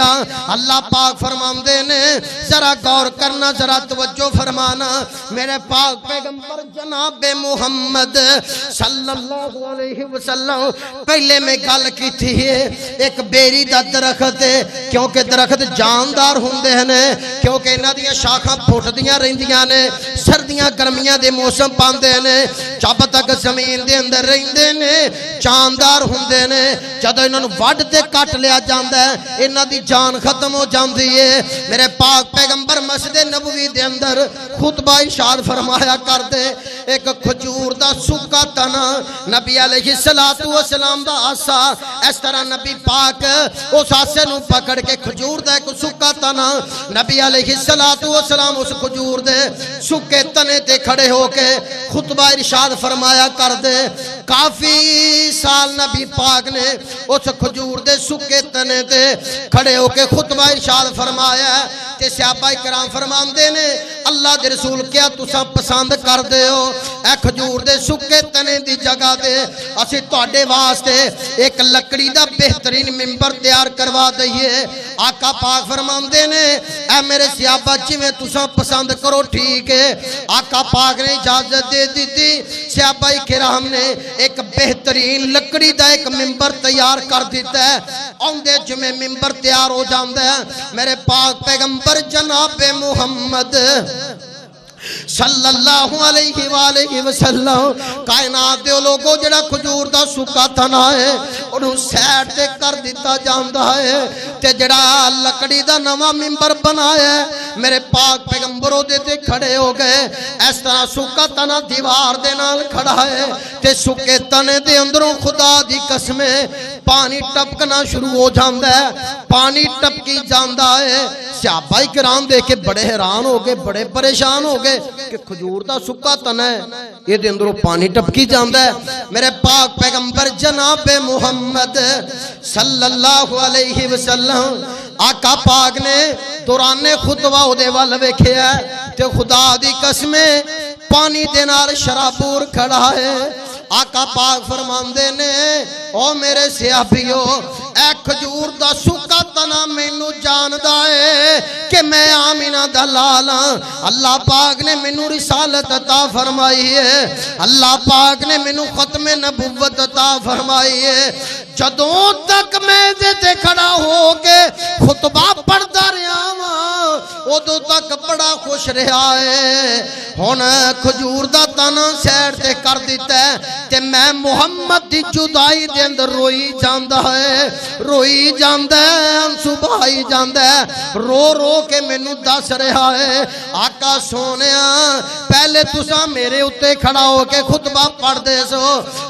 कसीरा। अल्लाह पाक फरमाते ने जरा गौर करना, जरा तवज्जो फरमाना। मेरे पाक पैगंबर जनाब मुहम्मद सल्लल्लाहु अलैहि वसल्लम पहले में गल की थी एक बेरी दा दरख्त है, क्योंकि दरख्त जानदार होंदे ने, क्योंकि इन्हां दी शाखां फुटदियां रहिंदियां ने, सर्दियां गर्मियां दे मौसम पांदे ने, जब तक जमीन दे अंदर रहिंदे ने जानदार होंदे ने। जदों इन्हां नूं वढ ते कट लिया जांदा है इन्हां दी जान खत्म हो जाती है। मेरे पाक पैगंबर मस्जिद नबवी दे अंदर खुतबा इरशाद फरमाया करदे, एक खजूर दा सुक्का तना नबी अलैहिस्सलातु वस्सलाम दा आसा, इस तरह नबी पाक उस आसे नूं पकड़ के खजूर दा एक सुक्का तना नबी अलैहिस्सलातु वस्सलाम उस खजूर दे सुक्के तने ते खड़े होके खुतबा इरशाद फरमाया करदे। काफी साल नबी पाक ने उस खजूर दे सुक्के तने ते खड़े होके खुतबा इरशाद फरमाया। ते सहाबा इकराम फरमांदे ने अल्लाह दे रसूल क्या तुसां पसंद करदे हो ए खजूर दे सुक्के तने दी जगह ते असीं तुहाडे वास्ते एक लकड़ी दा बेहतरीन मिंबर तैयार करवा दईए। आका पाक फरमांदे ने ए मेरे सहाबा जिवें तुसां पसंद करो ठीक है। आका पाक ने इजाजत दे दी थी, सहाबा इकराम ने एक बेहतरीन लकड़ी दा एक मिंबर तैयार कर दिता है। औंदे जिवें मिंबर तैयार हो जांदा है मेरे पाक पैगंबर जनाब मुहम्मद सल्लल्लाहु अलैहि वसल्लम कायनात दे लोगों जेड़ा खजूर दा सुक्का तना है उन्होंने साइड ते कर दिता जांदा है ते जेड़ा लकड़ी दा नवा मिंबर बनाया मेरे पाक पैगंबर ओदे ते खड़े हो गए। इस तरह सुक्का तना दीवार दे नाल खड़ा है ते सुक्के तने दे अंदरों खुदा दी कसम पानी टपकना शुरू हो जाता है, पानी टपकी जाता है। सहाबा इकराम देख के बड़े हैरान हो गए, बड़े परेशान हो गए कि खजूर दा सुक्का तना है ये दे अंदरों पानी टपकी जाता है। मेरे पाक पैगंबर जनाब मुहम्मद सल्लल्लाहु अलैहि वसल्लम आका पाक ने दौराने खुतबा उहदे वल वेखिया ते खुदा दी कसम पानी दे नाल शराबूर खड़ा है। आका पाक फरमांदे ने ओ मेरे सहाबियो ए खजूर दा सुक्का तना मैनू जानदा है कि मैं आमिना दा लाल हां। अल्लाह पाक ने मैनू रिसालत अता फरमाई है, अल्लाह पाक ने मैनू खत्मे नबुव्वत अता फरमाई है। जदों तक मैं ते खड़ा हो के खुतबा पढ़दा रहा वां उदों तक बड़ा खुश रहा है। हुण खजूर दा तना साइड ते कर दिता है ते मैं मुहम्मद दी जुदाई दे अंदर रोई जांदा है, रोई जांदा है, आंसू बहाई जांदा है, रो रो के मैनू दस रहा है आका सोनिया पहले तुसां मेरे उत्ते खड़ा हो के खुतबा पढ़दे सो,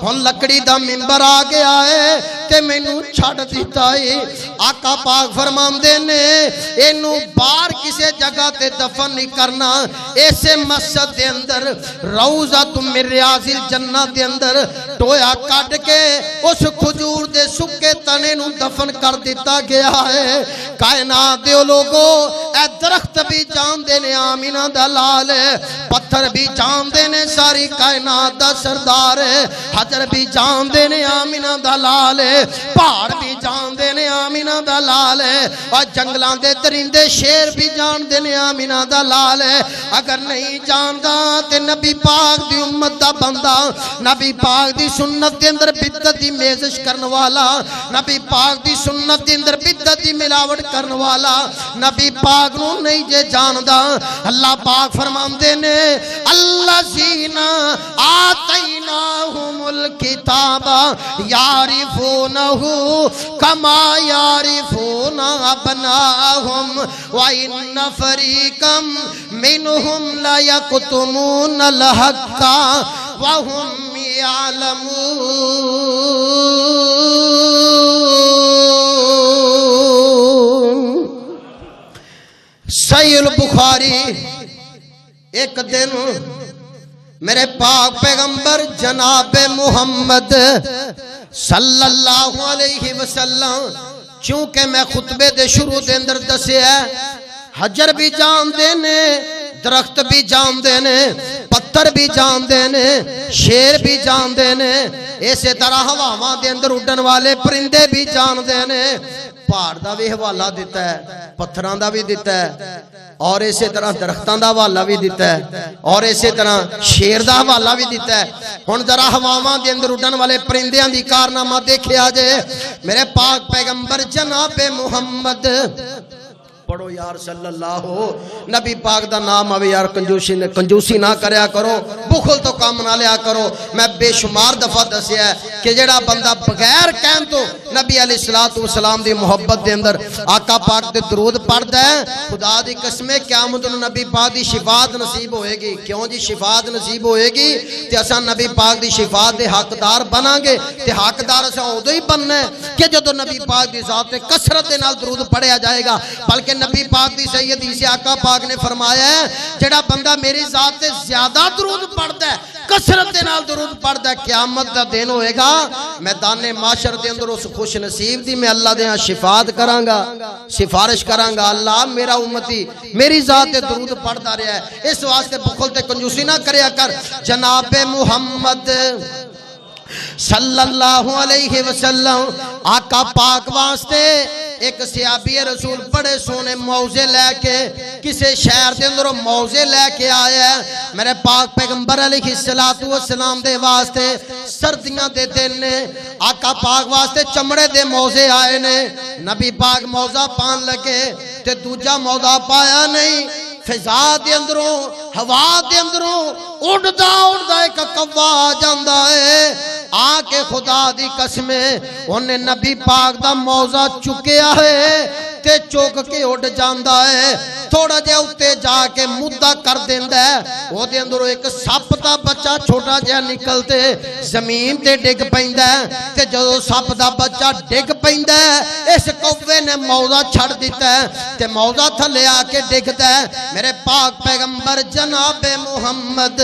हुण लकड़ी दा मिंबर आ गया है ते मैनू छड्ड दिता है। आका पाक फरमांदे ने इनू बाहर किसी जगह ते दफन नहीं करना, ऐसे मस्जिद दे अंदर रौज़ा मिन रियाज़िल जन्नत दे अंदर टोया कट के उस खजूर दे सुक्के तने नू दफन कर दिता गया है। कायनात दे लोगो ए दरख्त भी जानदे ने आमिना दा लाल है, पत्थर भी जानदे ने सारी कायनात दा सरदार है, हजर भी जानदे ने आमिना दा लाल है, पहाड़ भी जानदे ने आमिना दा लाल है, और जंगलां दे दरिंदे शेर भी जानदे ने आमिना दा लाल है। अगर नहीं जानदा ते नबी पाक दी उम्मत दा बंदा, नबी पाक दी सुन्नत दे अंदर बिदअत दी मेज़श करने वाला, नबी पाक दी सुन्नत दे अंदर बिदअत दी मिलावट करने वाला नबी पाक नू नहीं जे जानदा। अल्लाह पाक फरमांदे ने अल्लज़ीना आतैनाहुमुल किताबा यारिफूनहु कमा यारिफूना अबनाहुम व इन्न फरीकम मिनहुम ला यक्तुमूनल हक्का व हुम यालमून। सहीह बुखारी एक दिन मेरे पाक पैगंबर जनाब मुहम्मद सल्लल्लाहु अलैहि वसल्लम, चूंकि मैं खुतबे दे शुरू दे अंदर दसिया हजर भी जानते ने, दरख्त भी जानते ने, पत्थर भी जानते ने, शेर भी जानते ने, इस तरह हवावां दे अंदर उड़न वाले परिंदे भी जानते ने, पहाड़ का भी हवाला दिता है, पत्थरों का भी दिता है, और इस तरह दरख्तों का हवाला भी दिता है, और इस तरह शेर का हवाला भी दिता है। हुण जरा हवावां दे अंदर उड़न वाले परिंदियां दी कारनामा देखिया जे। मेरे पाक पैगंबर जनाबे मुहम्मद पढ़ो यार सल्लल्लाहु, नबी पाक दा नाम आवे यार। कंजूसी ना करया करो, बुखल तो काम ना लिया करो। मैं बेशुमार दफा दसिया कि जेड़ा बंदा बगैर कहन तो नबी अलैहिस्सलातु वस्सलाम दी मोहब्बत दे अंदर आका पाक दे दरूद पढ़दा है, खुदा दी कसम क़यामत नूं नबी पाक दी शिफात नसीब होएगी। क्यों जी शिफात नसीब होएगी? ते असां नबी पाक दी शिफात दे हकदार बनांगे। ते हकदार असां उदों ही बनना है कि जदों नबी पाक दी ज़ात ते कसरत दे नाल दरूद पढ़िया जाएगा। बल्कि नबी पाक दी सही हदीस आका पाक ने फरमाया है, जेड़ा बंदा मेरी ज़ात ते ज्यादा दरूद पढ़दा है, कसरत दे नाल दरूद पढ़दा है, क़यामत दा दिन होएगा मैदाने माशर दे अंदर उस खुश नसीब दी मैं अल्लाह दे शिफात करांगा, सिफारिश करांगा। अल्लाह मेरा उम्मती मेरी ज़ात ते दरूद पढ़दा रहा है। इस वास्ते बुखल ते कंजूसी ना करया कर। जनाबे मुहम्मद सल्लल्लाहु अलैहि वसल्लम आका पाक वास्ते एक सियाबी रसूल बड़े सोने मौजे लैके किसी शहर के अंदर मौजे लैके आया है। मेरे पाक पैगंबर अलैहिस्सलातु वस्सलाम दे वास्ते सर्दियां दे दिन ने, आका पाक वास्ते चमड़े दे मौजे आए ने। नबी पाक मौजा पान लगे ते दूजा मौजा पाया नहीं। फिजा दे अंदरों हवा दे अंदरों उड़दा उड़दा एक कव्वा आ जांदा है। आके खुदा दी कसमे उन्हें नबी पाक दा मौजा चुकिया है ते चुक के उड़ जांदा है। थोड़ा जिहा उत्ते जाके मुद्दा कर देंदा है, ओदे अंदरों एक सप दा बच्चा छोटा जिहा निकलते जमीन ते डिग पैंदा है। ते जदों सप दा बच्चा डिग पैंदा है, इस कौवे ने मौजा छड़ दिता है ते मौजा थले आके डिगदा है। मेरे पाक पैगंबर जनाबे मुहम्मद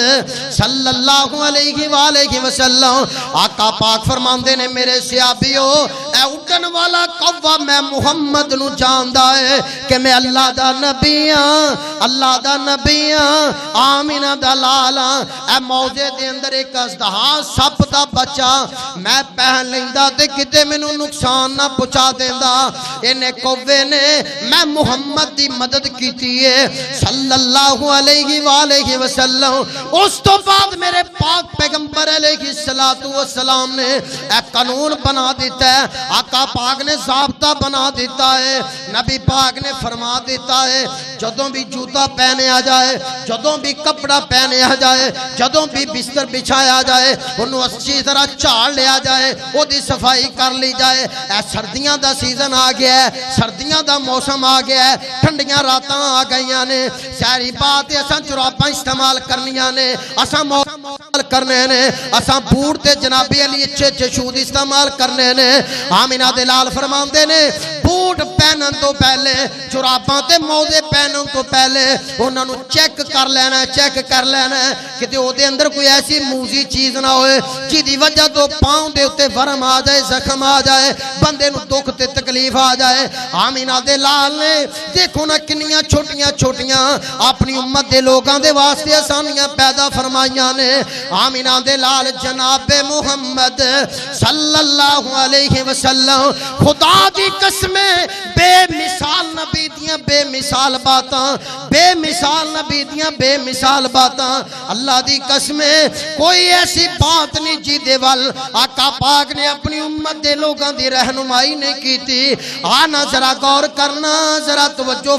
सल्लल्लाहु अलैहि वसल्लम आका पाक फरमांदे ने, मेरे सियाबियो ए उड़न वाला कौवा मैं मुहम्मद नू जानदा है कि मैं अल्लाह दा नबी हां, अल्लाह दा नबी हां, आमीना दा लाल हां। ए मौजे दे अंदर एक अजदहा सप दा बच्चा मैं पहन लैंदा ते किते मैनू नुकसान ना पहुंचा देंदा। इन्हें कौवे ने मैं मुहम्मद दी मदद कीती है सल्लल्लाहु अलैहि वसल्लम। उस तो बाद मेरे पाक पैगंबर अलैहिस्सलातु वस्सलाम ने एक कानून बना दिता है, आका पाक ने ज़ाब्ता बना दिता है। नबी पाक ने फरमा दिता है, जदों भी जूता पहने आ जाए, जदों भी कपड़ा पहने आ जाए, जदों भी बिस्तर बिछाया जाए, उन्होंने अच्छी तरह झाड़ लिया जाए, ओदी सफाई कर ली जाए। ए सर्दियां दा सीजन आ गया है, सर्दियां दा मौसम आ गया है, ठंडियां रातां आ गईयां ने। सारी बात असां जुराबां इस्तेमाल करनियां ने, असां इस्तेमाल करने ने, असां बूट ते जनाबी अली अच्छे शूज इस्तेमाल करने ने। आमिना दे लाल फरमांदे ने, बूट पहनन तो पहले, जुराबां ते मौजे पहनन तो पहले उन्होंने चेक कर लेना, चेक कर लेना कि ओदे अंदर कोई ऐसी मूजी चीज ना होए जिहदी वजह तो पांव दे उत्ते वरम आ जाए, जख्म आ जाए, बंदे नूं दुख ते तकलीफ आ जाए। आमीना दे लाल ने देखो ना किन्नियां छोटियां छोटियां अपनी उम्मत दे लोगां दे वास्ते आसानियां पैदा फरमाइयां ने। आमीना दे लाल जनाबे मुहम्मद सल्लल्लाहु अलैहि वसल्लम खुदा दी कसम बेमिसाल नबी दियां बेमिसाल बातां, बेमिसाल नबी दियां बेमिसाल बातां। अल्लाह दी कसम कोई ऐसी बात नहीं जिहदे वल आका पाक ने अपनी उम्मत दे लोगां दी रहनुमाई नहीं कीती। आना जरा गौर करना, जरा तवज्जो